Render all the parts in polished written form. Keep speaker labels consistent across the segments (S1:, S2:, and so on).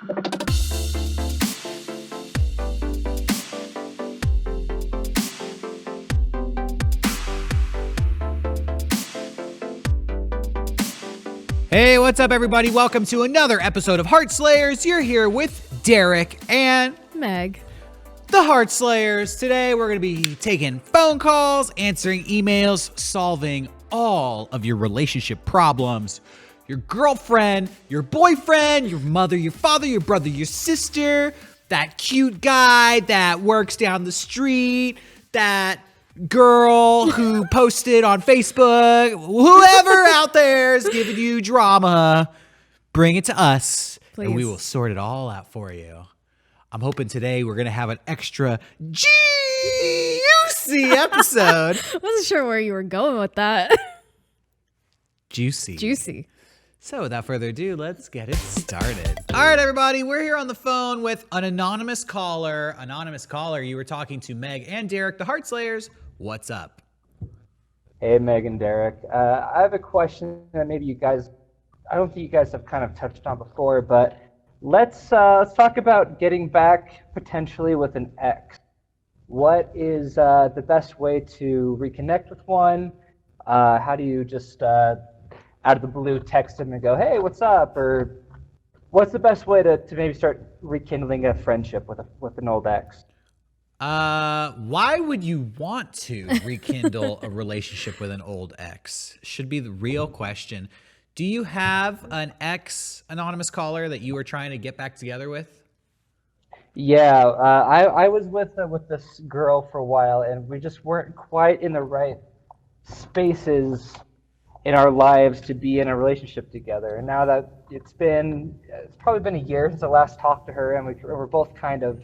S1: Hey, what's up, everybody? Welcome to another episode of Heartslayers. You're here with Derrick and
S2: Meg.
S1: The Heartslayers. Today, we're going to be taking phone calls, answering emails, solving all of your relationship problems. Your girlfriend, your boyfriend, your mother, your father, your brother, your sister, that cute guy that works down the street, that girl who posted on Facebook, whoever out there is giving you drama, bring it to us,
S2: Please.
S1: and we will sort it all out for you. I'm hoping today we're going to have an extra juicy episode.
S2: Wasn't sure where you were going with that.
S1: Juicy. So without further ado, let's get it started. All right, everybody, we're here on the phone with an anonymous caller. Anonymous caller, you were talking to Meg and Derrick, the Heartslayers. What's up?
S3: Hey, Meg and Derrick. I have a question that maybe you guys, I don't think you guys have kind of touched on before, but let's talk about getting back potentially with an ex. What is the best way to reconnect with one? How do you just out of the blue text them and go, hey, what's up? Or what's the best way to maybe start rekindling a friendship with an old ex?
S1: Why would you want to rekindle a relationship with an old ex? Should be the real question. Do you have an ex, anonymous caller, that you were trying to get back together with?
S3: Yeah, I was with this girl for a while, and we just weren't quite in the right spaces in our lives to be in a relationship together. And now that it's probably been a year since I last talked to her, and we're both kind of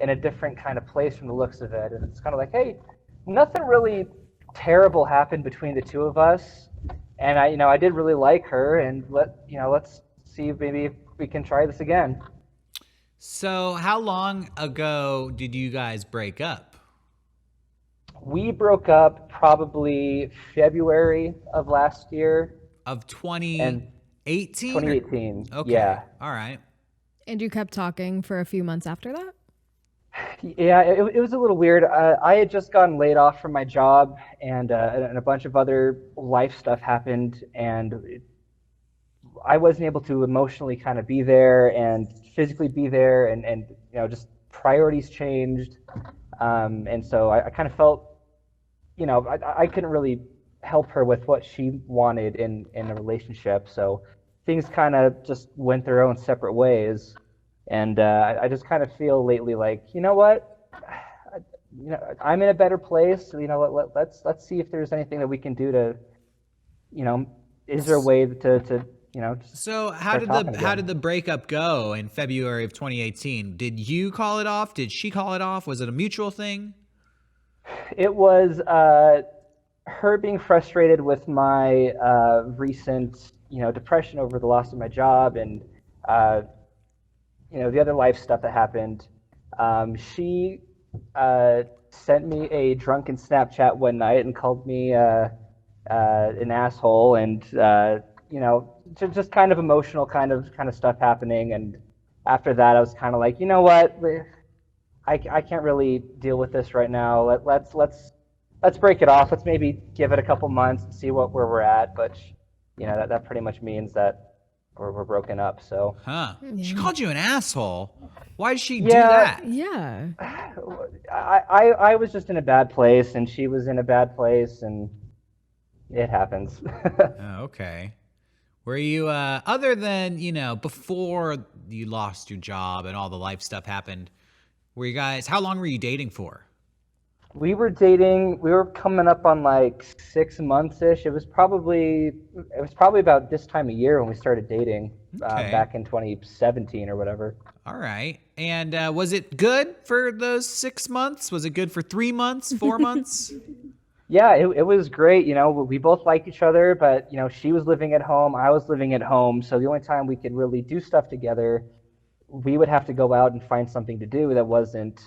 S3: in a different kind of place from the looks of it. And it's kind of like, hey, nothing really terrible happened between the two of us. And I did really like her, and let's see if maybe we can try this again.
S1: So how long ago did you guys break up?
S3: We broke up probably February of last year.
S1: Of 2018?
S3: 2018.
S1: Okay.
S3: Yeah.
S1: All right.
S2: And you kept talking for a few months after that?
S3: Yeah, it was a little weird. I had just gotten laid off from my job, and a bunch of other life stuff happened, and I wasn't able to emotionally kind of be there and physically be there, and just priorities changed, and so I kind of felt, I couldn't really help her with what she wanted in a relationship, so things kind of just went their own separate ways. And I just kind of feel lately like, you know what, I'm in a better place. Let's see if there's anything that we can do to, is there a way to
S1: So how did the breakup go in February of 2018? Did you call it off? Did she call it off? Was it a mutual thing?
S3: It was her being frustrated with my recent, depression over the loss of my job, and the other life stuff that happened. She sent me a drunken Snapchat one night and called me an asshole, and just kind of emotional kind of stuff happening. And after that, I was kind of like, you know what, I can't really deal with this right now. Let's break it off. Let's maybe give it a couple months and see where we're at. But that pretty much means that we're broken up. So
S1: She called you an asshole. Why did she do that?
S2: Yeah.
S3: I was just in a bad place, and she was in a bad place, and it happens.
S1: Okay. Were you other than before you lost your job and all the life stuff happened, were you guys, how long were you dating for?
S3: We were coming up on like 6 months-ish. It was probably about this time of year when we started dating, back in 2017 or whatever.
S1: All right. And was it good for those 6 months? Was it good for 3 months, 4 months?
S3: Yeah, it was great. We both liked each other, but she was living at home, I was living at home. So the only time we could really do stuff together, we would have to go out and find something to do that wasn't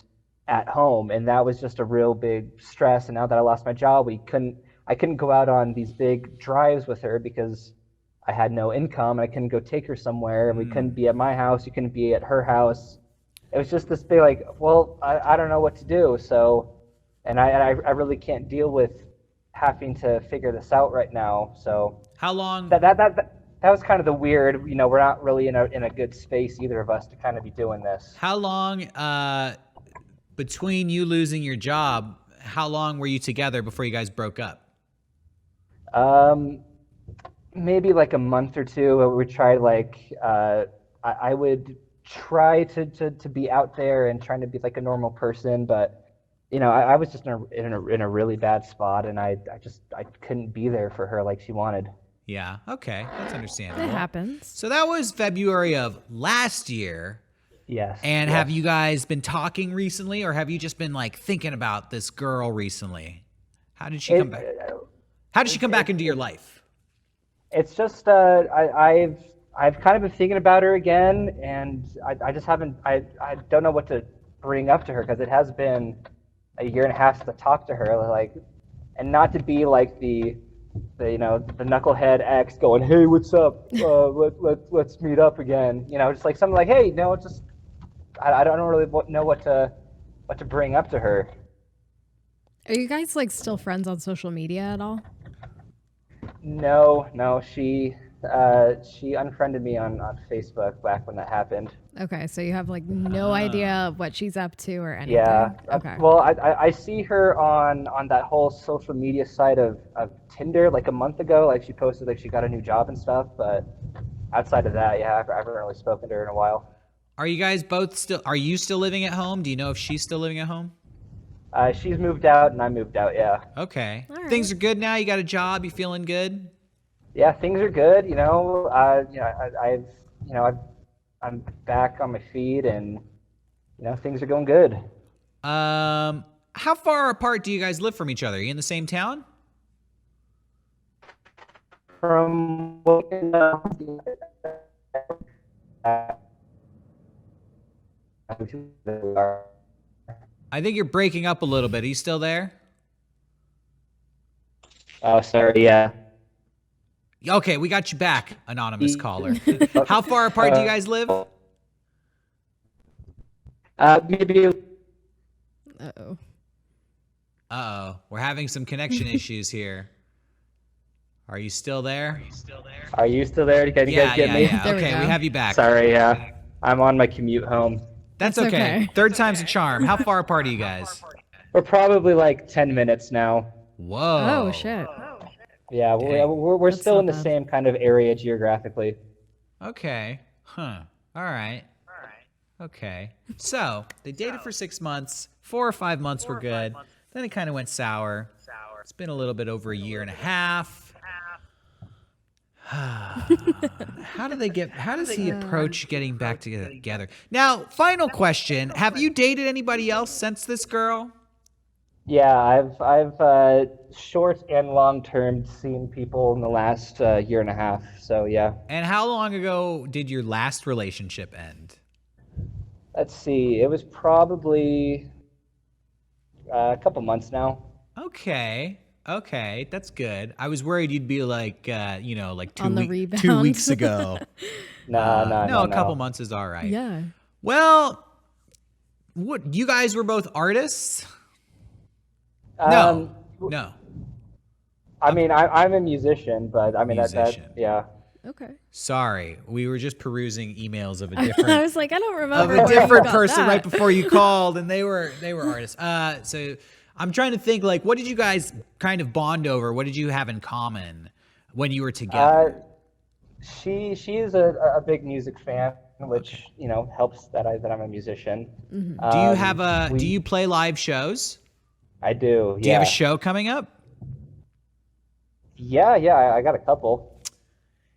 S3: at home, and that was just a real big stress. And now that I lost my job, I couldn't go out on these big drives with her because I had no income, and I couldn't go take her somewhere, and we couldn't be at my house, you couldn't be at her house. It was just this big, like, well, I don't know what to do, so, and I really can't deal with having to figure this out right now, so.
S1: How long?
S3: That was kind of the weird, we're not really in a good space, either of us, to kind of be doing this.
S1: How long, between you losing your job, how long were you together before you guys broke up?
S3: Maybe like a month or two. We tried, like, I would try to be out there and trying to be like a normal person, but I was just in a really bad spot, and I couldn't be there for her like she wanted.
S1: Yeah, okay, that's understandable.
S2: It happens.
S1: So that was February of last year.
S3: Yes.
S1: And
S3: yes.
S1: have you guys been talking recently, or have you just been like thinking about this girl recently? How did she come back? How did she come back into your life?
S3: It's just I've kind of been thinking about her again, and I just haven't. I don't know what to bring up to her, because it has been a year and a half to talk to her, like, and not to be like the knucklehead ex going, hey, what's up? Let's meet up again. Just like something like, hey, no, just I don't really know what to bring up to her.
S2: Are you guys like still friends on social media at all?
S3: No, she unfriended me on Facebook back when that happened.
S2: Okay, so you have like no idea what she's up to or anything?
S3: Yeah.
S2: Okay.
S3: Well, I see her on that whole social media side of Tinder like a month ago. Like, she posted like she got a new job and stuff, but outside of that, yeah, I haven't really spoken to her in a while.
S1: Are you guys are you still living at home? Do you know if she's still living at home?
S3: She's moved out and I moved out, yeah.
S1: Okay.
S2: All right.
S1: Things are good now? You got a job? You feeling good?
S3: Yeah, things are good, I'm back on my feet, and things are going good.
S1: How far apart do you guys live from each other? Are you in the same town?
S3: From what
S1: I think you're breaking up a little bit. Are you still there?
S3: Oh, sorry, yeah.
S1: Okay, we got you back, anonymous caller. How far apart do you guys live?
S3: Maybe.
S2: Uh-oh.
S1: Uh-oh, we're having some connection issues here. Are you still there?
S3: Are you still there? Can you guys get me?
S1: Yeah.
S2: There we
S1: Okay,
S2: go.
S1: we have you back.
S3: Sorry, yeah. I'm on my commute home.
S1: That's
S2: It's
S1: okay.
S2: okay.
S1: Third time's a charm. How far apart are you guys?
S3: We're probably like 10 minutes now.
S1: Whoa.
S2: Oh, shit.
S3: Yeah,
S1: Dang.
S3: we're
S2: That's
S3: still
S2: not
S3: in the
S2: bad.
S3: same kind of area geographically.
S1: Okay. Huh. All right. Okay. So they dated for 6 months. 4 or 5 months were good. Then it kind of went sour. It's been a little bit over a year and a half. How does he approach getting back together? Now, final question. Have you dated anybody else since this girl?
S3: Yeah, I've short and long term seen people in the last year and a half. So yeah.
S1: And how long ago did your last relationship end?
S3: Let's see. It was probably a couple months now.
S1: Okay, that's good. I was worried you'd be like, like
S2: On the
S1: 2
S2: rebound.
S1: weeks ago.
S3: No,
S1: A couple months is all right.
S2: Yeah.
S1: Well, what you guys were both artists?
S3: Um,
S1: No.
S3: I mean, I'm a musician, but I mean
S1: Musician.
S3: yeah.
S2: Okay.
S1: Sorry, we were just perusing emails of a
S2: I
S1: different
S2: was like, I don't
S1: of
S2: remember.
S1: a
S2: where you
S1: different
S2: got
S1: person
S2: that.
S1: right before you called, and they were artists. So I'm trying to think, like, what did you guys kind of bond over? What did you have in common when you were together?
S3: She is a big music fan, which helps that I'm a musician.
S2: Mm-hmm.
S1: Do you have do you play live shows?
S3: I do.
S1: Do you have a show coming up?
S3: Yeah, I got a couple.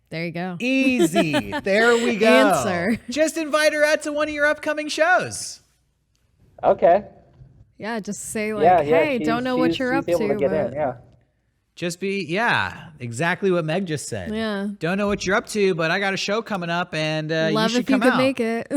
S2: There you go.
S1: Easy. There we go.
S2: Answer.
S1: Just invite her out to one of your upcoming shows.
S3: Okay.
S2: Yeah, just say like,
S3: Yeah,
S2: hey,
S3: she's-
S2: don't know what
S3: she's-
S2: you're up
S3: she's able
S2: to,
S3: to get
S2: but
S3: in, yeah.
S1: Just be, exactly what Meg just said.
S2: Yeah.
S1: Don't know what you're up to, but I got a show coming up, and you
S2: love
S1: should
S2: if you
S1: come
S2: could
S1: out.
S2: make it.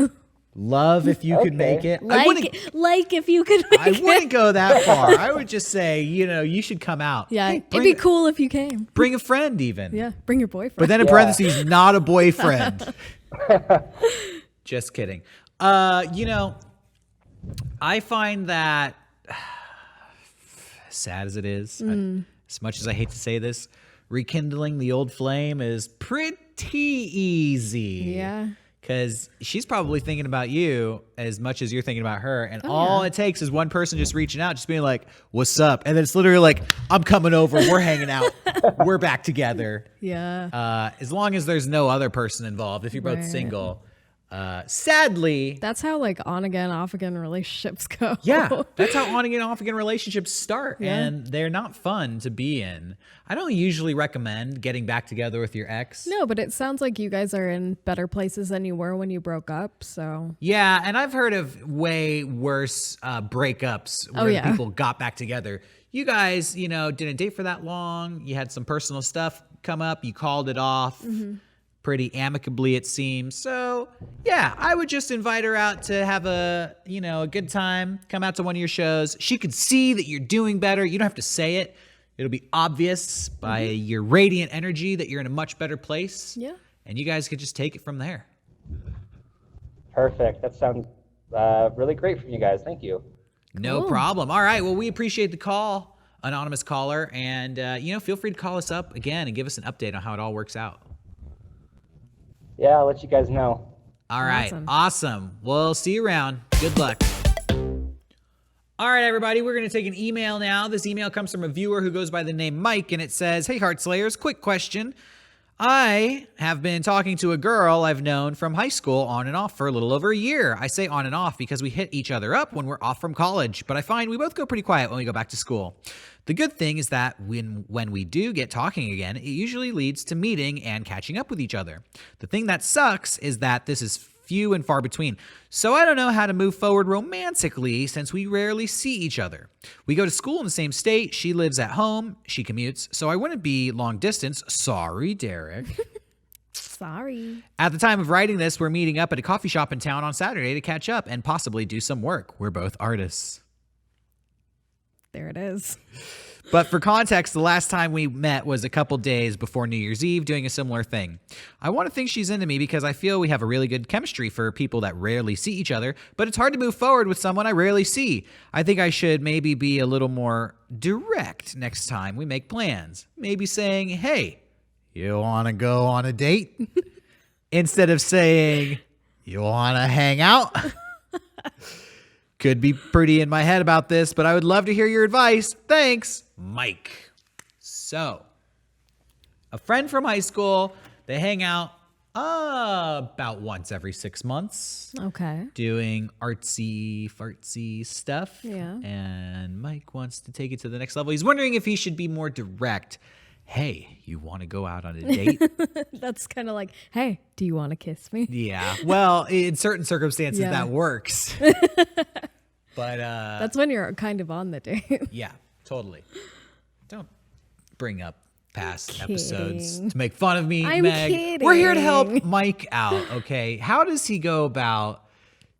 S1: Love if you could make it.
S2: Like if you could make
S1: I wouldn't go that far. I would just say, you should come out.
S2: Yeah,
S1: Hey,
S2: it'd be cool if you came.
S1: Bring a friend even.
S2: Yeah, bring your boyfriend.
S1: But then in parentheses, not a boyfriend. Just kidding. I find that, sad as it is, as much as I hate to say this, rekindling the old flame is pretty easy.
S2: Yeah.
S1: Because she's probably thinking about you as much as you're thinking about her. And all it takes is one person just reaching out, just being like, what's up? And then it's literally like, I'm coming over. We're hanging out. We're back together.
S2: Yeah.
S1: As long as there's no other person involved, if you're both single. Sadly,
S2: that's how like on again, off again relationships go.
S1: Yeah, that's how on again, off again relationships start, and they're not fun to be in. I don't usually recommend getting back together with your ex.
S2: No, but it sounds like you guys are in better places than you were when you broke up. So
S1: yeah, and I've heard of way worse breakups where people got back together. You guys, didn't date for that long. You had some personal stuff come up. You called it off. Pretty amicably, it seems. So yeah, I would just invite her out to have a good time. Come out to one of your shows. She could see that you're doing better. You don't have to say it. It'll be obvious by your radiant energy that you're in a much better place.
S2: Yeah.
S1: And you guys could just take it from there.
S3: Perfect. That sounds really great from you guys. Thank you.
S1: No problem. All right. Well, we appreciate the call, anonymous caller, and feel free to call us up again and give us an update on how it all works out.
S3: Yeah, I'll let you guys know.
S1: All right. Awesome. We'll see you around. Good luck. All right, everybody. We're going to take an email now. This email comes from a viewer who goes by the name Mike, and it says, "Hey, Heartslayers, quick question. I have been talking to a girl I've known from high school on and off for a little over a year. I say on and off because we hit each other up when we're off from college, but I find we both go pretty quiet when we go back to school. The good thing is that when we do get talking again, it usually leads to meeting and catching up with each other. The thing that sucks is that this is few and far between, so I don't know how to move forward romantically since we rarely see each other. We go to school in the same state, she lives at home, she commutes, so I wouldn't be long distance. Sorry, Derrick."
S2: Sorry.
S1: At the time of writing this, we're meeting up at a coffee shop in town on Saturday to catch up and possibly do some work. We're both artists.
S2: There it is.
S1: But for context, the last time we met was a couple days before New Year's Eve doing a similar thing. I want to think she's into me because I feel we have a really good chemistry for people that rarely see each other, but it's hard to move forward with someone I rarely see. I think I should maybe be a little more direct next time we make plans. Maybe saying, "Hey, you want to go on a date?" Instead of saying, "You want to hang out?" Could be pretty in my head about this, but I would love to hear your advice. Thanks, Mike. So, a friend from high school, they hang out about once every 6 months.
S2: Okay.
S1: Doing artsy, fartsy stuff.
S2: Yeah.
S1: And Mike wants to take it to the next level. He's wondering if he should be more direct. "Hey, you want to go out on a date?"
S2: That's kind of like, "Hey, do you want to kiss me?"
S1: Yeah. Well, in certain circumstances, that works. But
S2: that's when you're kind of on the date.
S1: Yeah, totally. Don't bring up past
S2: Kidding.
S1: episodes to make fun of me,
S2: I'm
S1: Meg.
S2: kidding.
S1: We're here to help Mike out, okay? How does he go about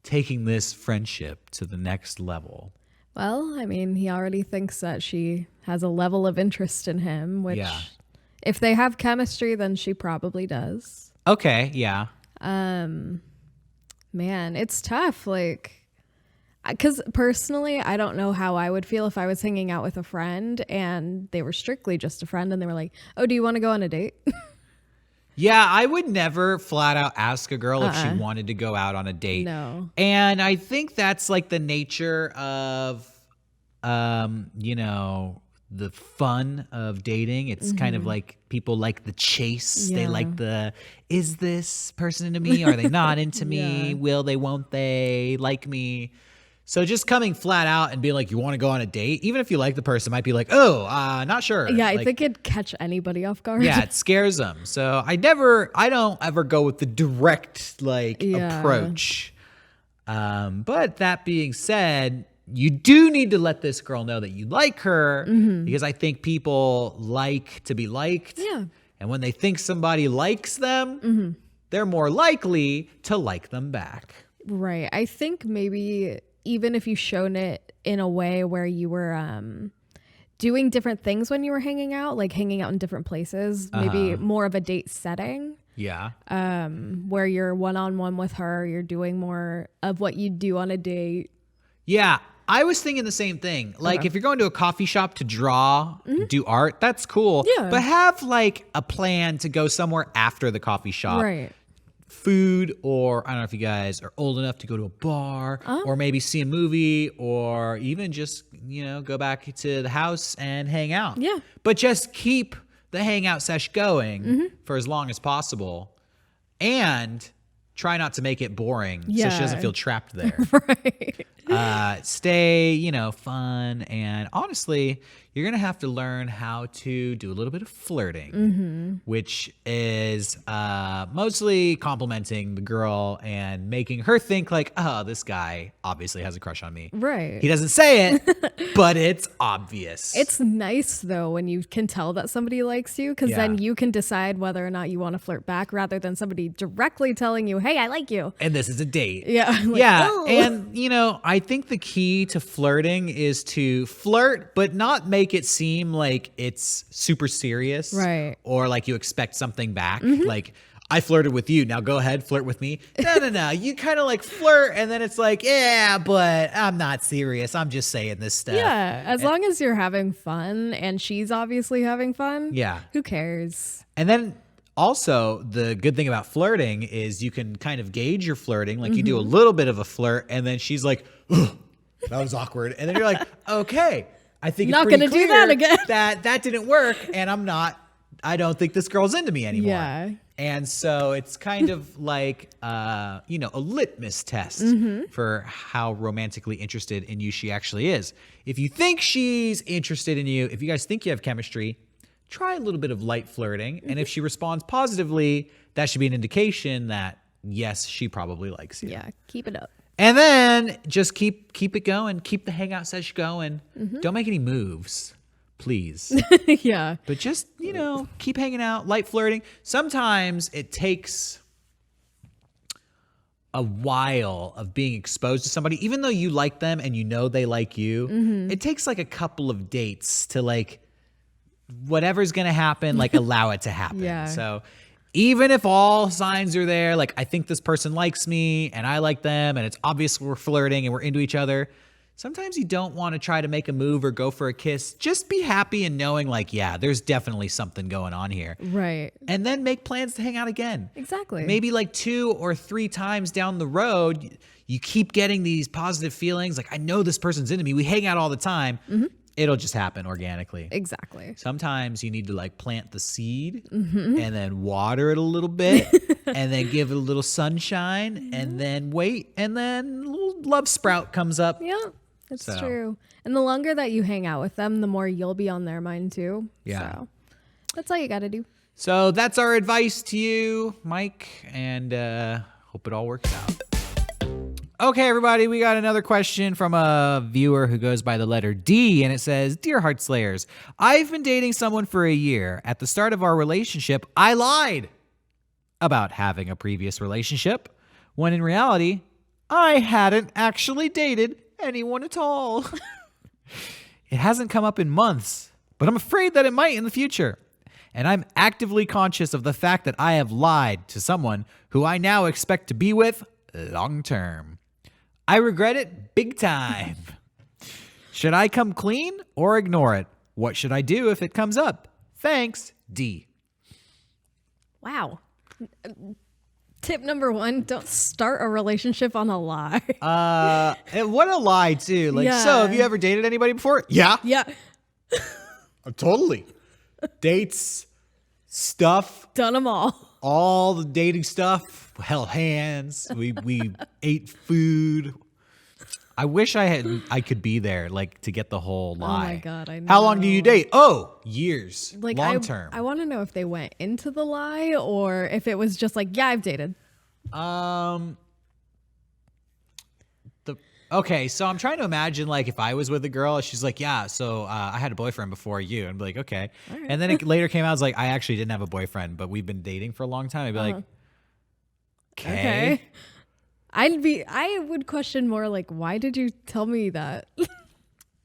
S1: taking this friendship to the next level?
S2: Well, I mean, he already thinks that she has a level of interest in him, which if they have chemistry, then she probably does.
S1: Okay, yeah.
S2: Man, it's tough. Like, because personally, I don't know how I would feel if I was hanging out with a friend and they were strictly just a friend and they were like, "Oh, do you want to go on a date?"
S1: Yeah, I would never flat out ask a girl if she wanted to go out on a date.
S2: No.
S1: And I think that's like the nature of, the fun of dating. It's kind of like people like the chase.
S2: Yeah.
S1: They like is this person into me? Are they not into me? Will they, won't they like me? So just coming flat out and being like, "You want to go on a date?" Even if you like the person, might be like, "Oh, not sure."
S2: Yeah, I
S1: Like,
S2: think it'd catch anybody off guard.
S1: yeah, it scares them. So I don't ever go with the direct approach. But that being said, you do need to let this girl know that you like her because I think people like to be liked.
S2: Yeah.
S1: And when they think somebody likes them, they're more likely to like them back.
S2: Right. I think maybe even if you shown it in a way where you were doing different things when you were hanging out, like hanging out in different places, maybe more of a date setting.
S1: Yeah.
S2: Where you're one-on-one with her, you're doing more of what you do on a date.
S1: Yeah. I was thinking the same thing. Like if you're going to a coffee shop to draw, do art, that's cool.
S2: Yeah.
S1: But have like a plan to go somewhere after the coffee shop.
S2: Right.
S1: Food, or I don't know if you guys are old enough to go to a bar or maybe see a movie, or even just, go back to the house and hang out.
S2: Yeah.
S1: But just keep the hangout sesh going for as long as possible, and try not to make it boring so she doesn't feel trapped there.
S2: Right.
S1: Stay, fun. And honestly, you're going to have to learn how to do a little bit of flirting, which is mostly complimenting the girl and making her think like, oh, this guy obviously has a crush on me.
S2: Right.
S1: He doesn't say it, but it's obvious.
S2: It's nice, though, when you can tell that somebody likes you, because then you can decide whether or not you want to flirt back rather than somebody directly telling you, hey, I like you.
S1: And this is a date.
S2: Yeah. Like,
S1: yeah.
S2: oh.
S1: And, I think the key to flirting is to flirt, but not make it seem like it's super serious.
S2: Right.
S1: Or like you expect something back. Like, I flirted with you. Now go ahead, flirt with me. No. You kind of like flirt, and then it's like, yeah, but I'm not serious. I'm just saying this stuff.
S2: Yeah. As long as you're having fun and she's obviously having fun.
S1: Yeah.
S2: Who cares?
S1: And then also, the good thing about flirting is you can kind of gauge your flirting. Like you do a little bit of a flirt, and then she's like, ugh, that was awkward. And then you're like, okay, I think it's
S2: Not
S1: pretty
S2: gonna do
S1: clear
S2: that again.
S1: that didn't work, and I don't think this girl's into me anymore.
S2: Yeah.
S1: And so it's kind of like, a litmus test for how romantically interested in you she actually is. If you think she's interested in you, if you guys think you have chemistry, try a little bit of light flirting. And if she responds positively, that should be an indication that, yes, she probably likes you.
S2: Yeah. Keep it up.
S1: And then just keep it going. Keep the hangout sesh going. Don't make any moves, please.
S2: Yeah.
S1: But just, keep hanging out, light flirting. Sometimes it takes a while of being exposed to somebody, even though you like them and they like you. It takes like a couple of dates to like, whatever's going to happen, like allow it to happen.
S2: Yeah.
S1: So even if all signs are there, like I think this person likes me and I like them and it's obvious we're flirting and we're into each other, sometimes you don't want to try to make a move or go for a kiss. Just be happy and knowing like, yeah, there's definitely something going on here.
S2: Right.
S1: And then make plans to hang out again.
S2: Exactly.
S1: Maybe like 2 or 3 times down the road, you keep getting these positive feelings. Like, I know this person's into me. We hang out all the time. It'll just happen organically.
S2: Exactly.
S1: Sometimes you need to like plant the seed and then water it a little bit and then give it a little sunshine and then wait, and then a little love sprout comes up.
S2: Yeah, it's true. And the longer that you hang out with them, the more you'll be on their mind too.
S1: Yeah.
S2: So that's all you got to do.
S1: So that's our advice to you, Mike, and hope it all works out. Okay, everybody, we got another question from a viewer who goes by the letter D, and it says, Dear Heartslayers, I've been dating someone for a year. At the start of our relationship, I lied about having a previous relationship, when in reality, I hadn't actually dated anyone at all. It hasn't come up in months, but I'm afraid that it might in the future. And I'm actively conscious of the fact that I have lied to someone who I now expect to be with long term. I regret it big time. Should I come clean or ignore it? What should I do if it comes up? Thanks, D.
S2: Wow. Tip number 1, don't start a relationship on a lie.
S1: And what a lie, too. Like,
S2: Yeah.
S1: So have you ever dated anybody before? Yeah.
S2: Yeah.
S1: Totally. Dates, stuff,
S2: Done them
S1: all the dating stuff, held hands, we ate food. I wish I could be there, like, to get the whole lie.
S2: Oh my God, I know.
S1: How long do you date? Oh, years.
S2: Like,
S1: long term.
S2: I want to know if they went into the lie or if it was just like, yeah, I've dated.
S1: Okay, so I'm trying to imagine, like, if I was with a girl, she's like, yeah, so I had a boyfriend before you. And be like, okay.
S2: All right.
S1: And then it later came out, I was like, I actually didn't have a boyfriend, but we've been dating for a long time. I'd be like, okay.
S2: I would question more like, why did you tell me that?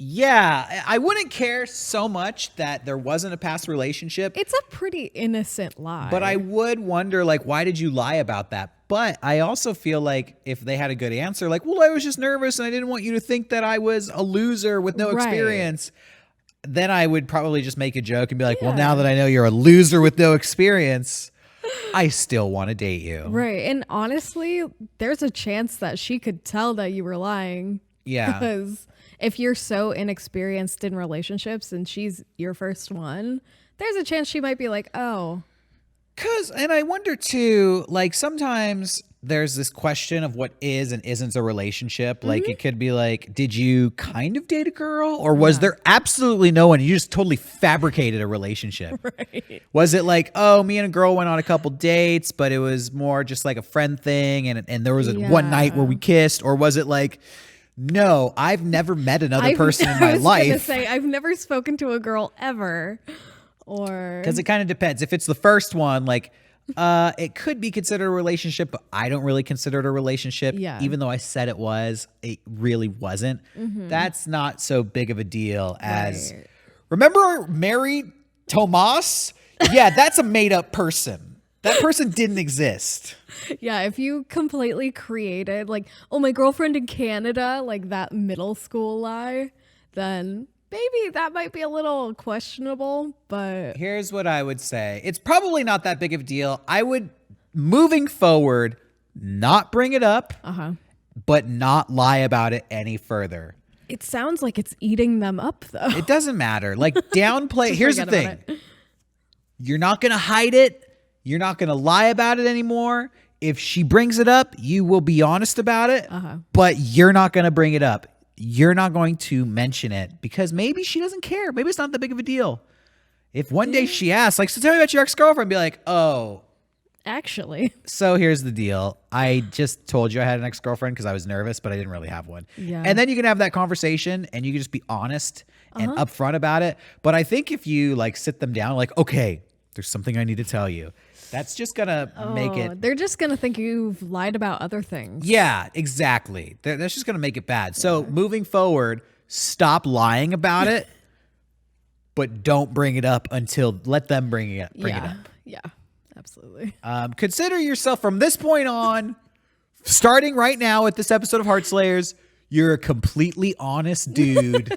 S1: Yeah, I wouldn't care so much that there wasn't a past relationship.
S2: It's a pretty innocent lie.
S1: But I would wonder, like, why did you lie about that? But I also feel like if they had a good answer, like, well, I was just nervous and I didn't want you to think that I was a loser with no experience, then I would probably just make a joke and be like, well, now that I know you're a loser with no experience, I still want to date you.
S2: Right. And honestly, there's a chance that she could tell that you were lying.
S1: Yeah.
S2: Because if you're so inexperienced in relationships and she's your first one, there's a chance she might be like, oh.
S1: And I wonder too, like sometimes there's this question of what is and isn't a relationship. Like it could be like, did you kind of date a girl or was there absolutely no one? You just totally fabricated a relationship.
S2: Right.
S1: Was it like, oh, me and a girl went on a couple dates, but it was more just like a friend thing and there was one night where we kissed? Or was it like, no, I've never met another person in my life.
S2: I was gonna say, I've never spoken to a girl ever. Or
S1: because it kind of depends. If it's the first one, like it could be considered a relationship, but I don't really consider it a relationship.
S2: Yeah.
S1: Even though I said it was, it really wasn't. That's not so big of a deal as remember Mary Tomas? Yeah, that's a made up person. That person didn't exist.
S2: Yeah, if you completely created like, oh, my girlfriend in Canada, like that middle school lie, then maybe that might be a little questionable, but
S1: here's what I would say. It's probably not that big of a deal. I would, moving forward, not bring it up, but not lie about it any further.
S2: It sounds like it's eating them up, though.
S1: It doesn't matter. Like downplay. Here's the thing. You're not going to hide it. You're not going to lie about it anymore. If she brings it up, you will be honest about it, but you're not going to bring it up. You're not going to mention it because maybe she doesn't care. Maybe it's not that big of a deal. If one day she asks, like, so tell me about your ex-girlfriend, be like, oh.
S2: Actually.
S1: So here's the deal. I just told you I had an ex-girlfriend because I was nervous, but I didn't really have one.
S2: Yeah.
S1: And then you can have that conversation and you can just be honest and upfront about it. But I think if you like sit them down, like, okay, there's something I need to tell you. That's just going to make it.
S2: They're just going to think you've lied about other things.
S1: Yeah, exactly. That's just going to make it bad. So moving forward, stop lying about it, but don't bring it up until let them bring it up.
S2: Yeah, absolutely.
S1: Consider yourself from this point on, starting right now with this episode of Heartslayers, you're a completely honest dude.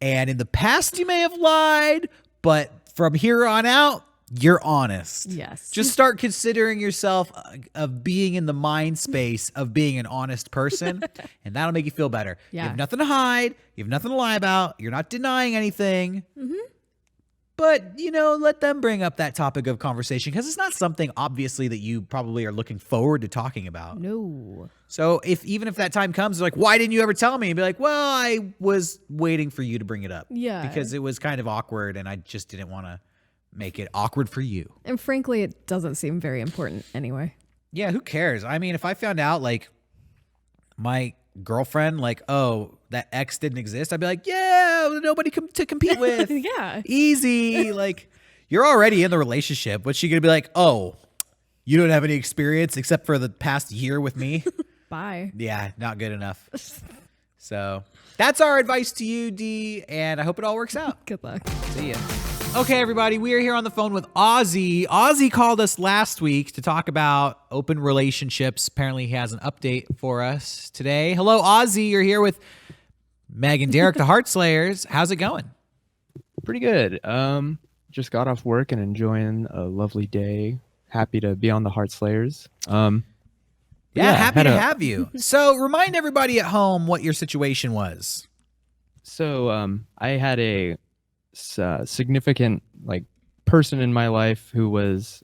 S1: And in the past, you may have lied, but from here on out, you're honest.
S2: Yes.
S1: Just start considering yourself of being in the mind space of being an honest person, and that'll make you feel better.
S2: Yeah.
S1: You have nothing to hide. You have nothing to lie about. You're not denying anything. But, let them bring up that topic of conversation because it's not something, obviously, that you probably are looking forward to talking about.
S2: No.
S1: So even if that time comes, they're like, why didn't you ever tell me? And be like, well, I was waiting for you to bring it up.
S2: Yeah.
S1: Because it was kind of awkward, and I just didn't want to make it awkward for you.
S2: And frankly, it doesn't seem very important anyway.
S1: Yeah, who cares? I mean, if I found out like my girlfriend, like, oh, that ex didn't exist, I'd be like, yeah, nobody to compete with.
S2: Yeah.
S1: Easy. Like, you're already in the relationship. What's she going to be like, oh, you don't have any experience except for the past year with me?
S2: Bye.
S1: Yeah, not good enough. So that's our advice to you, Dee, and I hope it all works out.
S2: Good luck.
S1: See ya. Okay, everybody, we are here on the phone with Ozzy. Ozzy called us last week to talk about open relationships. Apparently, he has an update for us today. Hello, Ozzy. You're here with Meg and Derrick, the Heartslayers. How's it going?
S4: Pretty good. Just got off work and enjoying a lovely day. Happy to be on the Heartslayers.
S1: Yeah, happy to have you. So remind everybody at home what your situation was.
S4: So I had a significant person in my life who was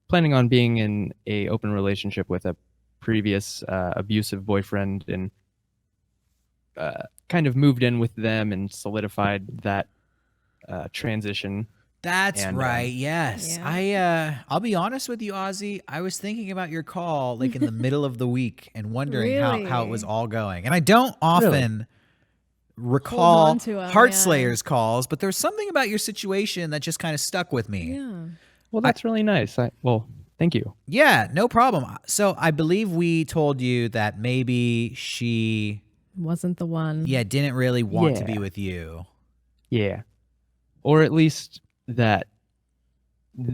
S4: planning on being in a open relationship with a previous abusive boyfriend, and kind of moved in with them and solidified that transition.
S1: That's right. Yes.
S2: Yeah.
S1: I'll be honest with you, Ozzy. I was thinking about your call like in the middle of the week and wondering how it was all going. And I don't often recall
S2: on to 'em,
S1: Heartslayers calls, but there's something about your situation that just kind of stuck with me.
S2: Yeah.
S4: Well, that's really nice. Thank you.
S1: Yeah, no problem. So I believe we told you that maybe she,
S2: Wasn't the one.
S1: didn't really want to be
S4: Yeah.
S1: with you.
S4: Yeah. Or at least that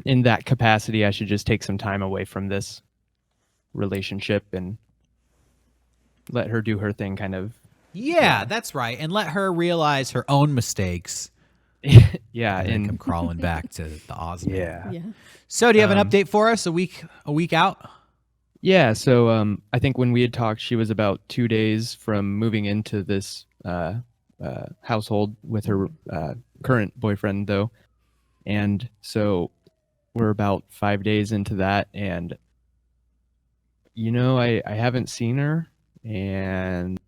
S4: in that capacity, I should just take some time away from this relationship and let her do her thing, kind of.
S1: Yeah, that's right. And let her realize her own mistakes.
S4: Yeah.
S1: And then come
S4: And
S1: crawling back to the Osmond.
S4: yeah.
S2: Yeah.
S1: So do you have an update for us a week out?
S4: Yeah. So I think when we had talked, she was about 2 days from moving into this household with her current boyfriend, though. And so we're about 5 days into that. And, I haven't seen her. And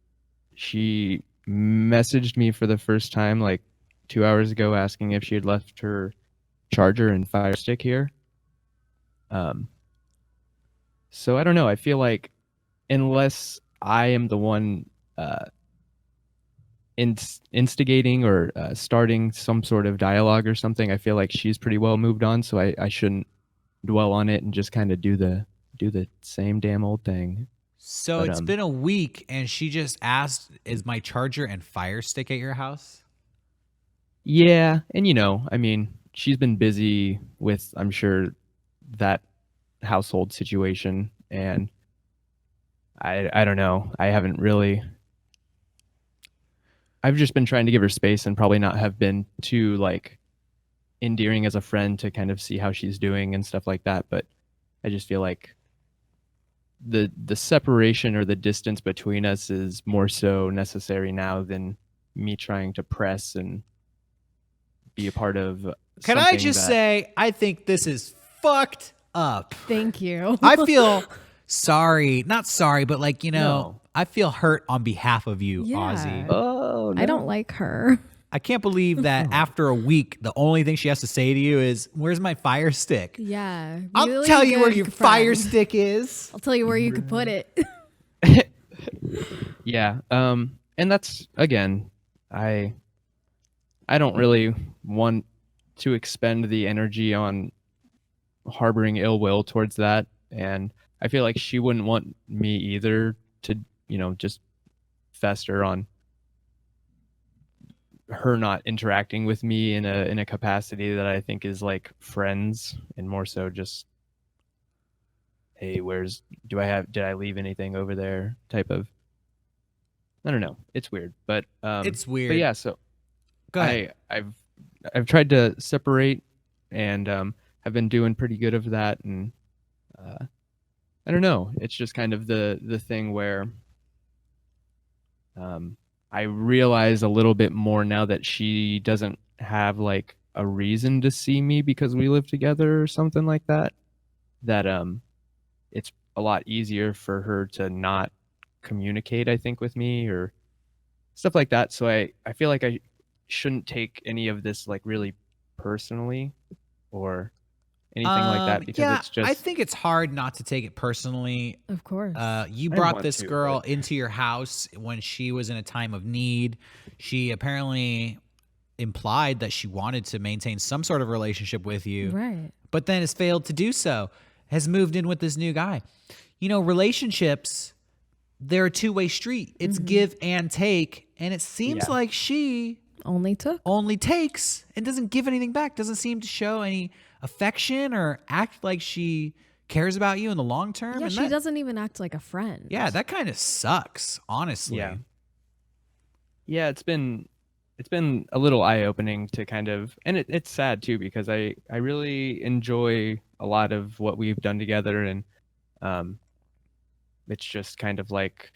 S4: she messaged me for the first time like 2 hours ago asking if she had left her charger and Firestick here. So I don't know. I feel like unless I am the one instigating or starting some sort of dialogue or something, I feel like she's pretty well moved on. So I shouldn't dwell on it and just kind of do the same damn old thing.
S1: So
S4: But,
S1: it's been a week and she just asked, is my charger and Fire Stick at your house?
S4: Yeah, and I mean, she's been busy with, I'm sure, that household situation, and I don't know. I haven't really. I've just been trying to give her space and probably not have been too like endearing as a friend to kind of see how she's doing and stuff like that. But I just feel like the separation or the distance between us is more so necessary now than me trying to press and be a part of.
S1: Can I just say, I think this is fucked up.
S2: Thank you.
S1: I feel sorry, not sorry, but like,
S4: No.
S1: I feel hurt on behalf of you,
S2: Yeah.
S1: Ozzy.
S4: Oh, no.
S2: I don't like her.
S1: I can't believe that after a week, the only thing she has to say to you is, where's my Fire Stick?
S2: Yeah.
S1: I'll
S2: really
S1: tell you where
S2: good
S1: your
S2: friend.
S1: Fire Stick is.
S2: I'll tell you where you could put it.
S4: Yeah. And that's, again, I don't really want to expend the energy on harboring ill will towards that, and I feel like she wouldn't want me either to just fester on her not interacting with me in a capacity that I think is like friends, and more so just, hey, did I leave anything over there type of. I don't know, it's weird, but
S1: It's weird.
S4: but yeah, so
S1: Go ahead.
S4: I've tried to separate and have been doing pretty good of that, and I don't know. It's just kind of the thing where I realize a little bit more now that she doesn't have like a reason to see me because we live together or something like that. That it's a lot easier for her to not communicate, I think, with me or stuff like that. So I feel like I shouldn't take any of this like really personally or anything like that, because it's just.
S1: I think it's hard not to take it personally.
S2: Of course.
S1: You
S4: I
S1: brought
S4: want
S1: this
S4: to,
S1: girl
S4: but-
S1: into your house when she was in a time of need. She apparently implied that she wanted to maintain some sort of relationship with you,
S2: right.
S1: but then has failed to do so, has moved in with this new guy. Relationships, they're a two-way street. It's give and take, and it seems
S4: Yeah.
S1: like she
S2: Only took.
S1: only takes and doesn't give anything back, doesn't seem to show any affection or act like she cares about you in the long term.
S2: Yeah,
S1: and
S2: she doesn't even act like a friend.
S1: Yeah, that kind of sucks, honestly.
S4: Yeah, it's been a little eye-opening to kind of, and it's sad too, because I really enjoy a lot of what we've done together, and it's just kind of like,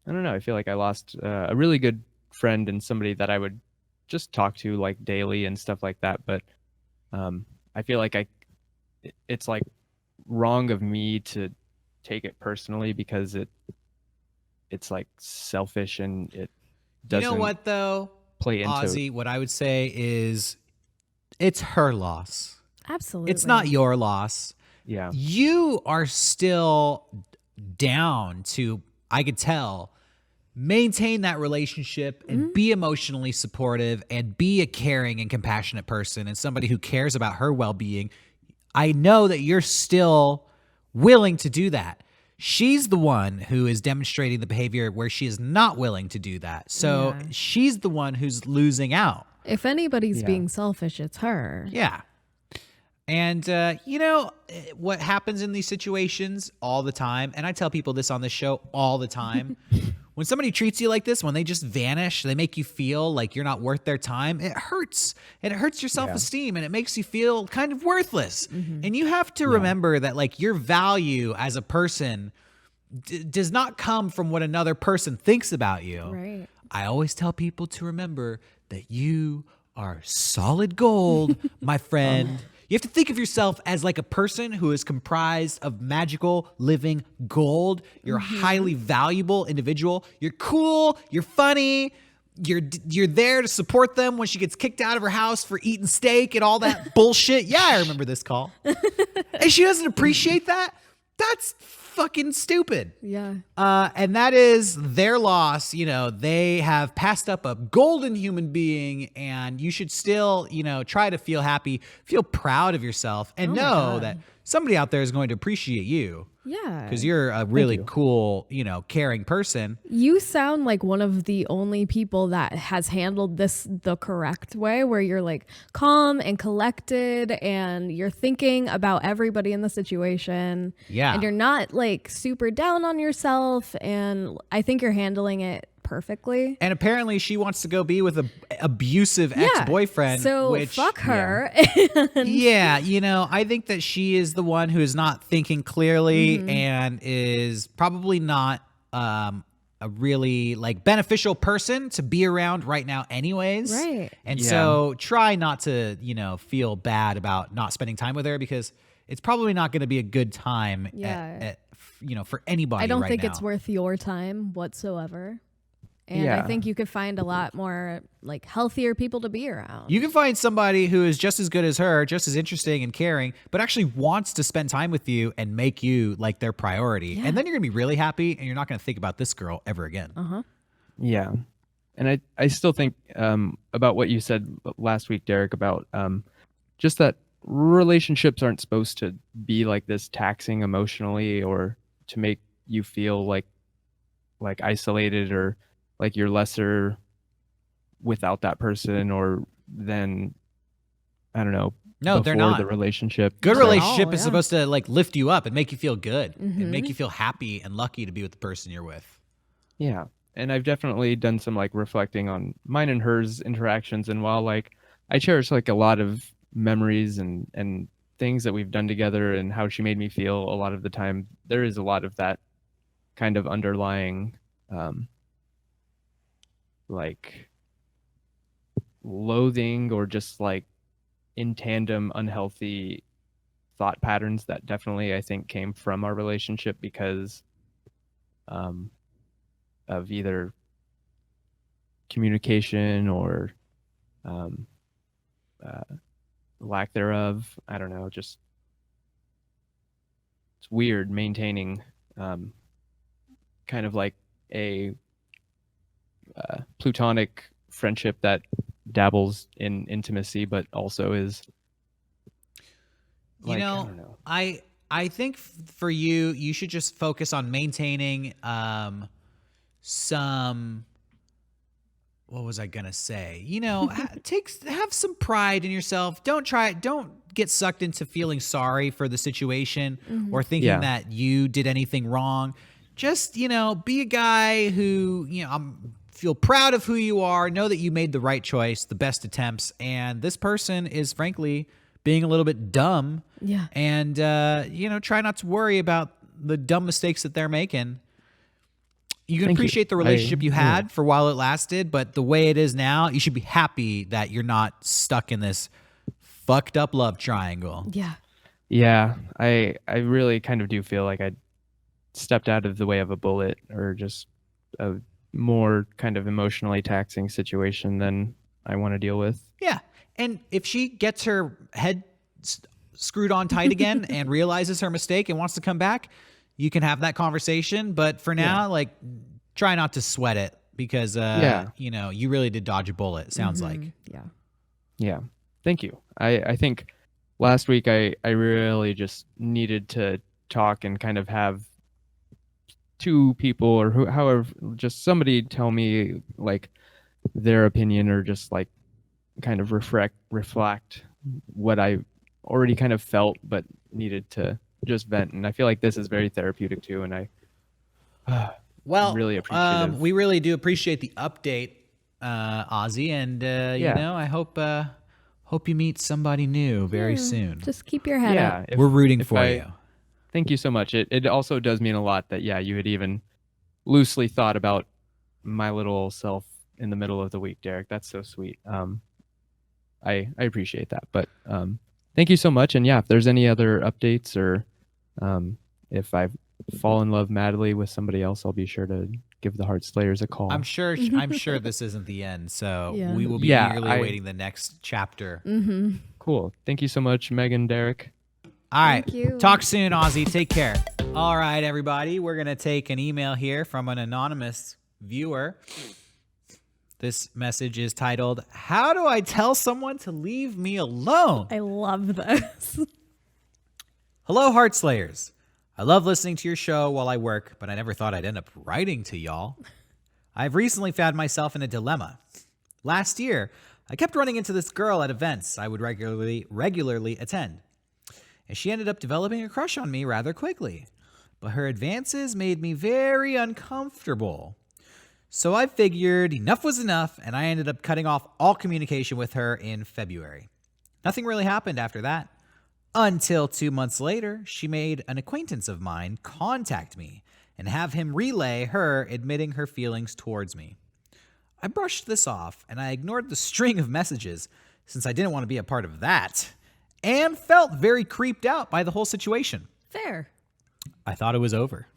S4: I don't know, I feel like I lost a really good friend and somebody that I would just talk to like daily and stuff like that. But I feel like it's like wrong of me to take it personally, because it's like selfish, and it
S1: You
S4: doesn't
S1: know what, though?
S4: play into.
S1: Ozzy, what I would say is it's her loss.
S2: Absolutely.
S1: It's not your loss.
S4: Yeah.
S1: You are still down to, I could tell, maintain that relationship and be emotionally supportive and be a caring and compassionate person and somebody who cares about her well-being. I know that you're still willing to do that. She's the one who is demonstrating the behavior where she is not willing to do that. So she's the one who's losing out.
S2: If anybody's being selfish, it's her.
S1: Yeah. And, what happens in these situations all the time, and I tell people this on this show all the time, when somebody treats you like this, when they just vanish, they make you feel like you're not worth their time, it hurts. And it hurts your self-esteem, and it makes you feel kind of worthless. And you have to remember that, like, your value as a person does not come from what another person thinks about you.
S2: Right.
S1: I always tell people to remember that you are solid gold, my friend. You have to think of yourself as like a person who is comprised of magical living gold. You're a highly valuable individual. You're cool. You're funny. You're there to support them when she gets kicked out of her house for eating steak and all that bullshit. Yeah, I remember this call. And she doesn't appreciate that. That's fucking stupid.
S2: Yeah.
S1: And that is their loss. They have passed up a golden human being, and you should still, try to feel happy, feel proud of yourself, and know that somebody out there is going to appreciate you.
S2: Yeah.
S1: Because you're a really cool, caring person.
S2: You sound like one of the only people that has handled this the correct way, where you're like calm and collected and you're thinking about everybody in the situation.
S1: Yeah.
S2: And you're not like super down on yourself. And I think you're handling it perfectly.
S1: And apparently she wants to go be with an abusive ex-boyfriend.
S2: So fuck her.
S1: Yeah. I think that she is the one who is not thinking clearly and is probably not a really like beneficial person to be around right now anyways.
S2: Right.
S1: And so try not to, feel bad about not spending time with her, because it's probably not going to be a good time for anybody.
S2: I don't
S1: right
S2: think
S1: now.
S2: it's worth your time whatsoever. And I think you could find a lot more like healthier people to be around.
S1: You can find somebody who is just as good as her, just as interesting and caring, but actually wants to spend time with you and make you like their priority.
S2: Yeah.
S1: And then you're going to be really happy, and you're not going to think about this girl ever again.
S4: Yeah. And I still think about what you said last week, Derrick, about just that relationships aren't supposed to be like this, taxing emotionally, or to make you feel like isolated, or like you're lesser without that person, or then I don't know.
S1: No, they're not.
S4: The relationship.
S1: Good
S2: So-
S1: relationship
S2: Oh,
S1: is
S2: yeah.
S1: supposed to like lift you up and make you feel good and make you feel happy and lucky to be with the person you're with.
S4: Yeah. And I've definitely done some like reflecting on mine and hers interactions. And while like I cherish like a lot of memories and things that we've done together and how she made me feel a lot of the time, there is a lot of that kind of underlying like loathing, or just like in tandem unhealthy thought patterns that definitely I think came from our relationship because of either communication or lack thereof. I don't know, just it's weird maintaining kind of like a platonic friendship that dabbles in intimacy, but also is like, I don't know.
S1: I think for you should just focus on maintaining some, what was I gonna say? Have some pride in yourself. Don't get sucked into feeling sorry for the situation or thinking that you did anything wrong. Just, be a guy who, feel proud of who you are, know that you made the right choice, the best attempts, and this person is frankly being a little bit dumb.
S2: Yeah.
S1: And, try not to worry about the dumb mistakes that they're making. You can appreciate the relationship you had for while it lasted, but the way it is now, you should be happy that you're not stuck in this fucked up love triangle.
S2: Yeah.
S4: Yeah, I really kind of do feel like I stepped out of the way of a bullet, or just a more kind of emotionally taxing situation than I want to deal with.
S1: Yeah. And if she gets her head screwed on tight again and realizes her mistake and wants to come back, you can have that conversation. But for now, try not to sweat it, because, you really did dodge a bullet, it sounds like.
S2: Yeah.
S4: Yeah. Thank you. I think last week I really just needed to talk and kind of have two people or however, just somebody tell me like their opinion, or just like kind of reflect what I already kind of felt but needed to just vent. And I feel like this is very therapeutic too, and I
S1: Well,
S4: really appreciative.
S1: we really do appreciate the update, Ozzy, and you
S4: Yeah.
S1: know, I hope you meet somebody new very soon.
S2: Just keep your head up.
S4: Yeah,
S1: We're rooting for you.
S4: Thank you so much. It also does mean a lot that you had even loosely thought about my little self in the middle of the week, Derrick. That's so sweet. I appreciate that. But thank you so much. And yeah, if there's any other updates, or if I fall in love madly with somebody else, I'll be sure to give the Heartslayers a call.
S1: I'm sure this isn't the end, so
S2: Yeah.
S1: we will be eagerly awaiting the next chapter.
S4: Cool. Thank you so much, Megan, Derrick.
S1: All right.
S2: Thank you.
S1: Talk soon, Ozzy. Take care. All right, everybody. We're going to take an email here from an anonymous viewer. This message is titled, "How do I tell someone to leave me alone?"
S2: I love this.
S1: Hello, Heartslayers. I love listening to your show while I work, but I never thought I'd end up writing to y'all. I've recently found myself in a dilemma. Last year, I kept running into this girl at events I would regularly attend, and she ended up developing a crush on me rather quickly. But her advances made me very uncomfortable. So I figured enough was enough, and I ended up cutting off all communication with her in February. Nothing really happened after that. Until 2 months later, she made an acquaintance of mine contact me and have him relay her admitting her feelings towards me. I brushed this off, and I ignored the string of messages since I didn't want to be a part of that, and felt very creeped out by the whole situation.
S2: Fair.
S1: I thought it was over.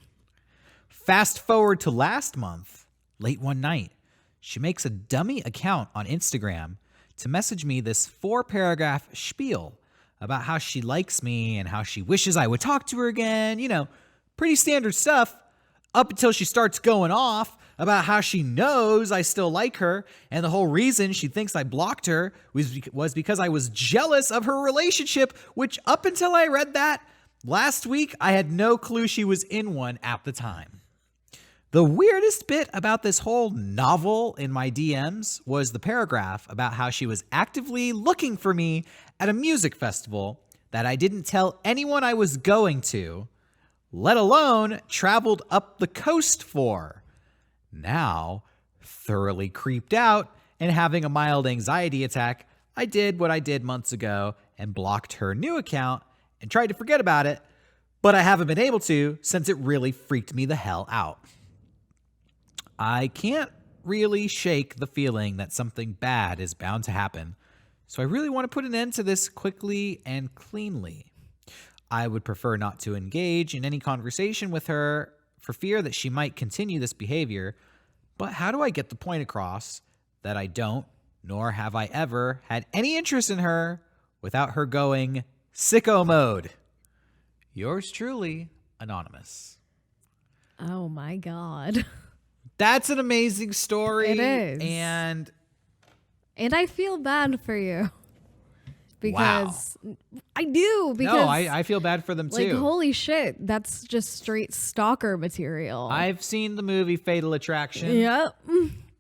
S1: Fast forward to last month, late one night, she makes a dummy account on Instagram to message me this 4-paragraph spiel about how she likes me and how she wishes I would talk to her again. You know, pretty standard stuff, up until she starts going off about how she knows I still like her, and the whole reason she thinks I blocked her was because I was jealous of her relationship, which up until I read that last week, I had no clue she was in one at the time. The weirdest bit about this whole novel in my DMs was the paragraph about how she was actively looking for me at a music festival that I didn't tell anyone I was going to, let alone traveled up the coast for. Now, thoroughly creeped out and having a mild anxiety attack, I did what I did months ago and blocked her new account and tried to forget about it, but I haven't been able to since it really freaked me the hell out. I can't really shake the feeling that something bad is bound to happen, so I really want to put an end to this quickly and cleanly. I would prefer not to engage in any conversation with her for fear that she might continue this behavior, but how do I get the point across that I don't, nor have I ever, had any interest in her without her going sicko mode? Yours truly, Anonymous.
S2: Oh my God.
S1: That's an amazing story.
S2: It is.
S1: And
S2: I feel bad for you. Because I do. Because
S1: no, I feel bad for them
S2: like,
S1: too.
S2: holy shit, that's just straight stalker material.
S1: I've seen the movie Fatal Attraction.
S2: Yep.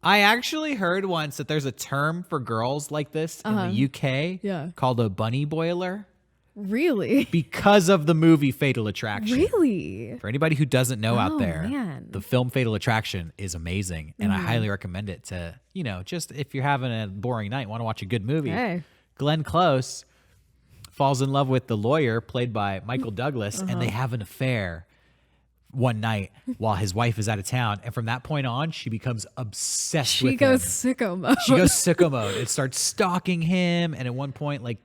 S1: I actually heard once that there's a term for girls like this in the UK called a bunny boiler.
S2: Really?
S1: Because of the movie Fatal Attraction.
S2: Really?
S1: For anybody who doesn't know out there,
S2: man.
S1: the film Fatal Attraction is amazing. And I highly recommend it to, you know, just if you're having a boring night, want to watch a good movie.
S2: Hey.
S1: Glenn Close falls in love with the lawyer played by Michael Douglas, and they have an affair one night while his wife is out of town. And from that point on, she becomes obsessed with him.
S2: She goes sicko mode.
S1: She goes sicko mode. It starts stalking him. And at one point, like,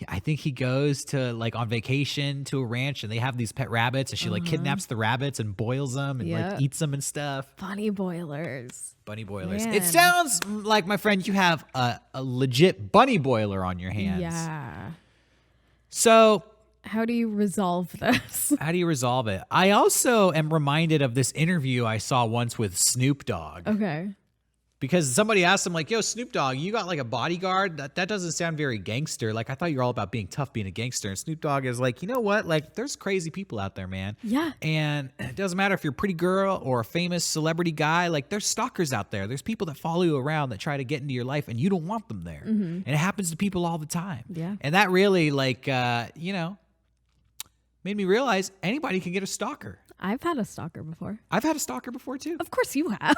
S1: I think he goes to like on vacation to a ranch and they have these pet rabbits, and she like kidnaps the rabbits and boils them and like eats them and stuff.
S2: Bunny boilers.
S1: Bunny boilers.
S2: Man.
S1: It sounds like, my friend, you have a legit bunny boiler on your hands.
S2: Yeah.
S1: So
S2: How do you resolve this?
S1: how do you resolve it? I also am reminded of this interview I saw once with Snoop Dogg.
S2: Okay.
S1: Because somebody asked him like, yo, Snoop Dogg, you got like a bodyguard? That doesn't sound very gangster. Like, I thought you were all about being tough, being a gangster. And Snoop Dogg is like, you know what? Like, there's crazy people out there, man.
S2: Yeah.
S1: And it doesn't matter if you're a pretty girl or a famous celebrity guy. Like, there's stalkers out there. There's people that follow you around that try to get into your life and you don't want them there. And it happens to people all the time.
S2: Yeah.
S1: And that really like, you know, made me realize anybody can get a stalker.
S2: I've had a stalker before.
S1: I've had a stalker before too.
S2: Of course you have.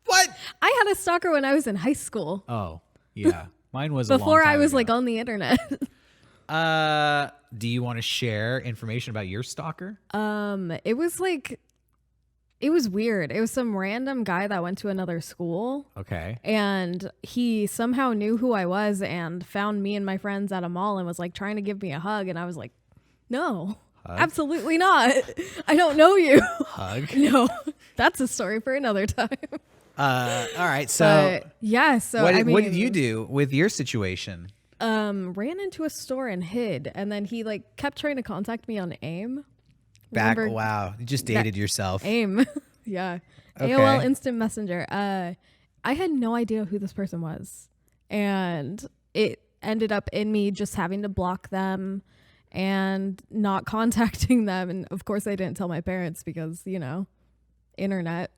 S1: What?
S2: I had a stalker when I was in high school.
S1: Oh, yeah. Mine was a
S2: Before
S1: long time
S2: I was
S1: ago.
S2: like on the internet.
S1: Do you want to share information about your stalker?
S2: It was weird. It was some random guy that went to another school.
S1: Okay.
S2: And he somehow knew who I was and found me and my friends at a mall and was like trying to give me a hug. And I was like, no, absolutely not. I don't know you.
S1: Hug?
S2: No, that's a story for another time.
S1: All right. So,
S2: But, yeah. So
S1: what did you do with your situation?
S2: ran into a store and hid. And then he like kept trying to contact me on AIM. Remember
S1: Wow. You just dated yourself.
S2: AIM. Yeah.
S1: Okay.
S2: AOL Instant Messenger. I had no idea who this person was. And it ended up in me just having to block them and not contacting them. And of course I didn't tell my parents because, you know, internet.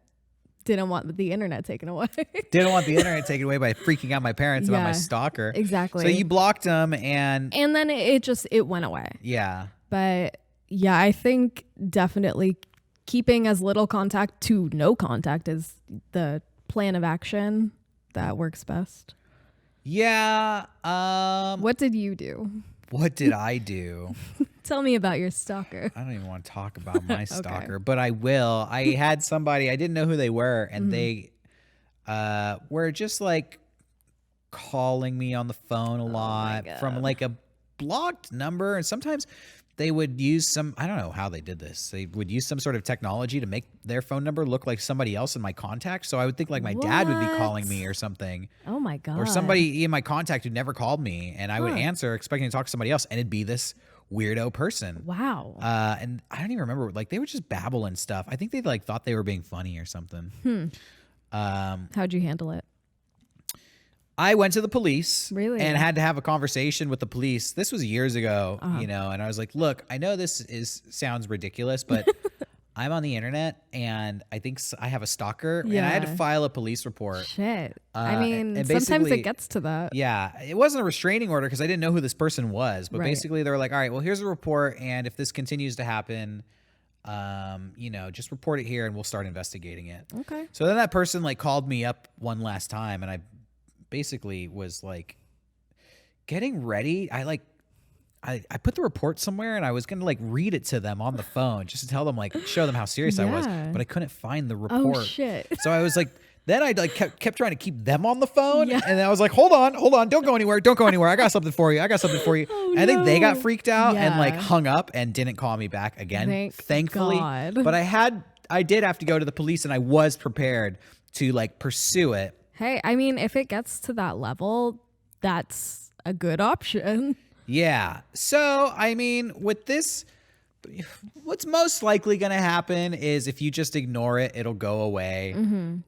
S2: Didn't want the internet taken away.
S1: Didn't want the internet taken away by freaking out my parents about my
S2: Yeah,
S1: stalker.
S2: exactly.
S1: So you blocked them and
S2: And then it went away.
S1: yeah.
S2: But yeah, I think definitely keeping as little contact to no contact is the plan of action that works best.
S1: Yeah.
S2: What did you do?
S1: What did I do?
S2: Tell me about your stalker.
S1: I don't even want to talk about my stalker, but I will. I had somebody, I didn't know who they were, and they were just like calling me on the phone a lot from like a blocked number. And sometimes they would use some, I don't know how they did this. They would use some sort of technology to make their phone number look like somebody else in my contacts. So I would think like my dad would be calling me or something.
S2: Oh my God.
S1: Or somebody in my contact who never called me, and I would answer expecting to talk to somebody else, and it'd be this weirdo person.
S2: Wow.
S1: And I don't even remember, like they would just babble and stuff. I think they like thought they were being funny or something.
S2: How'd you handle it?
S1: I went to the police
S2: Really?
S1: and had to have a conversation with the police. This was years ago, you know, and I was like, look, I know this sounds ridiculous, but I'm on the internet and I think I have a stalker and I had to
S2: Yeah.
S1: file a police report.
S2: Shit. I mean,
S1: and
S2: sometimes
S1: basically-
S2: it gets to that.
S1: Yeah, it wasn't a restraining order because I didn't know who this person was. But
S2: Right.
S1: basically, they were like, "All right, well, here's a report, and if this continues to happen, you know, just report it here, and we'll start investigating it."
S2: Okay.
S1: So then that person like called me up one last time, and I basically was like getting ready. I put the report somewhere, and I was gonna like read it to them on the phone just to tell them, like, show them how serious I was,
S2: Yeah.
S1: but I couldn't find the report.
S2: Oh shit.
S1: So I was like, then I like kept trying to keep them on the phone,
S2: Yeah.
S1: and I was like, hold on, don't go anywhere, I got something for you.
S2: Oh,
S1: I think they got
S2: no.
S1: freaked out and like
S2: Yeah.
S1: hung up and didn't call me back again, thankfully.
S2: God.
S1: But I did have to go to the police, and I was prepared to like pursue it.
S2: Hey, I mean, if it gets to that level, that's a good option.
S1: Yeah. So, I mean, with this, what's most likely going to happen is if you just ignore it, it'll go away.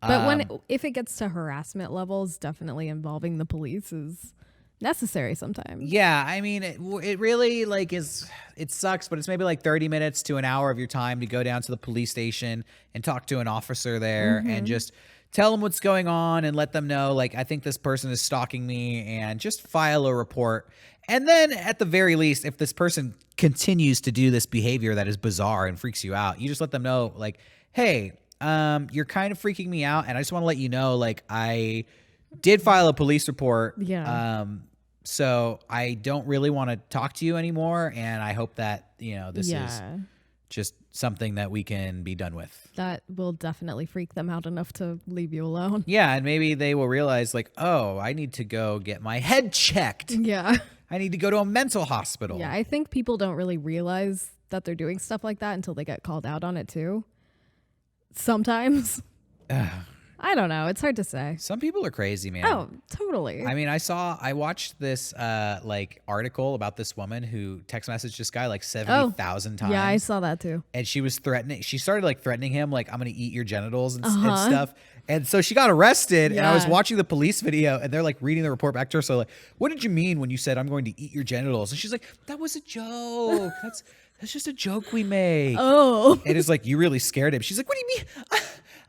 S2: But if it gets to harassment levels, definitely involving the police is necessary sometimes.
S1: Yeah, I mean, it really like it sucks, but it's maybe like 30 minutes to an hour of your time to go down to the police station and talk to an officer there and just tell them what's going on and let them know, like, I think this person is stalking me, and just file a report. And then at the very least, if this person continues to do this behavior that is bizarre and freaks you out, you just let them know, like, hey, you're kind of freaking me out, and I just want to let you know, like, I did file a police report.
S2: Yeah.
S1: So I don't really want to talk to you anymore, and I hope that, you know, this is
S2: Yeah.
S1: just something that we can be done with.
S2: That will definitely freak them out enough to leave you alone.
S1: Yeah, and maybe they will realize, like, oh, I need to go get my head checked.
S2: Yeah.
S1: I need to go to a mental hospital.
S2: Yeah, I think people don't really realize that they're doing stuff like that until they get called out on it too. Sometimes. I don't know. It's hard to say.
S1: Some people are crazy, man.
S2: Oh, totally.
S1: I mean, I watched this like article about this woman who text messaged this guy like 70,000 times.
S2: Yeah, I saw that too.
S1: And she was threatening. She started like threatening him, like, I'm gonna eat your genitals and stuff. And so she got arrested. And I was watching the police video, and they're like reading the report back to her. So like, what did you mean when you said I'm going to eat your genitals? And she's like, that was a joke. That's just a joke we make.
S2: Oh.
S1: And it's like, you really scared him. She's like, what do you mean?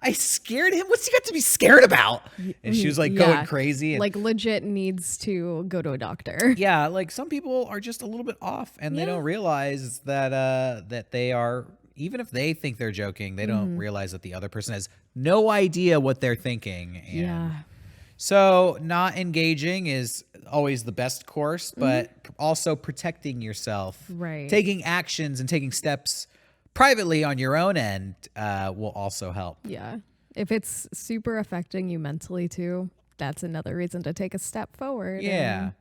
S1: I scared him? What's he got to be scared about? And she was like going crazy. And
S2: like legit needs to go to a doctor.
S1: yeah, like some people are just a little bit off, and they don't realize that that they are, even if they think they're joking, they don't realize that the other person has no idea what they're thinking. And so not engaging is always the best course, but also protecting yourself.
S2: Right.
S1: Taking actions and taking steps privately on your own end will also help.
S2: Yeah. If it's super affecting you mentally too, that's another reason to take a step forward.
S1: Yeah.
S2: And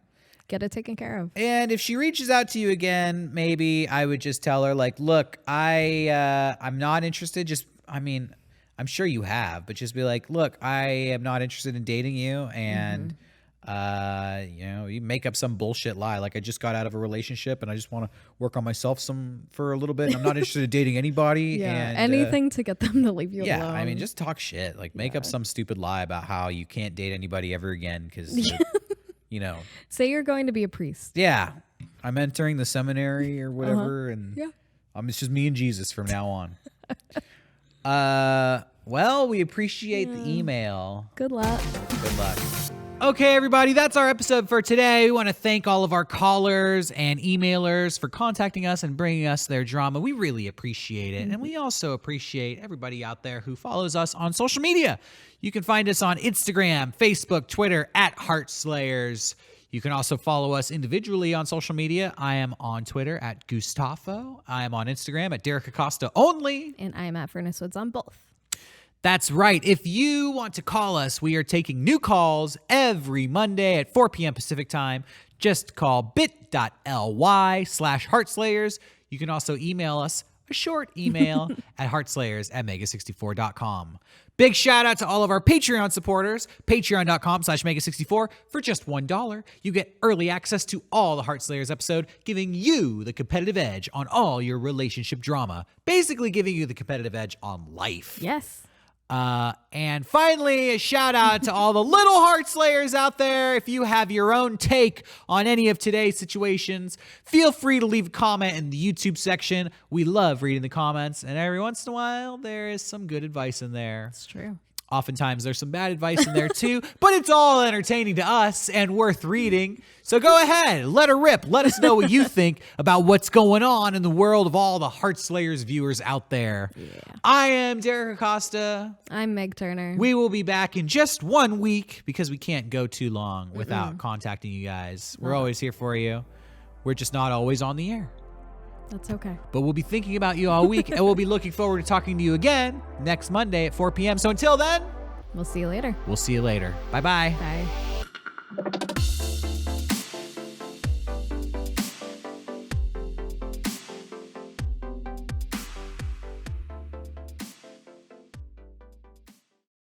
S2: get it taken care of.
S1: And if she reaches out to you again, maybe I would just tell her, like, look, I'm not interested. I'm sure you have, but just be like, look, I am not interested in dating you. And, you make up some bullshit lie. Like, I just got out of a relationship and I just want to work on myself for a little bit. And I'm not interested in dating anybody.
S2: Yeah.
S1: And,
S2: anything to get them to leave you alone.
S1: Yeah. I mean, just talk shit. Like, make up some stupid lie about how you can't date anybody ever again because,
S2: say you're going to be a priest.
S1: yeah, I'm entering the seminary or whatever. And
S2: Yeah.
S1: it's just me and Jesus from now on. Well, we appreciate the email.
S2: Good luck.
S1: Good luck. Okay, everybody, that's our episode for today. We want to thank all of our callers and emailers for contacting us and bringing us their drama. We really appreciate it. And we also appreciate everybody out there who follows us on social media. You can find us on Instagram, Facebook, Twitter, at Heartslayers. You can also follow us individually on social media. I am on Twitter at Gustavo. I am on Instagram at Derrick Acosta only.
S2: And I am at Furnace Woods on both.
S1: That's right. If you want to call us, we are taking new calls every Monday at 4 p.m. Pacific time. Just call bit.ly/Heartslayers. You can also email us a short email at heartslayers@mega64.com. Big shout out to all of our Patreon supporters. Patreon.com/mega64. For just $1, you get early access to all the Heartslayers episode, giving you the competitive edge on all your relationship drama. Basically giving you the competitive edge on life.
S2: Yes.
S1: And finally, a shout out to all the little Heartslayers out there. If you have your own take on any of today's situations, feel free to leave a comment in the YouTube section. We love reading the comments, and every once in a while, there is some good advice in there.
S2: It's true.
S1: Oftentimes, there's some bad advice in there too, but it's all entertaining to us and worth reading. So go ahead, let her rip. Let us know what you think about what's going on in the world of all the Heartslayers viewers out there. Yeah. I am Derrick Acosta.
S2: I'm Meg Turner.
S1: We will be back in just 1 week because we can't go too long without contacting you guys. We're always here for you. We're just not always on the air.
S2: That's okay.
S1: But we'll be thinking about you all week, and we'll be looking forward to talking to you again next Monday at 4 p.m. So until then,
S2: We'll see you later.
S1: we'll see you later. Bye-bye.
S2: Bye.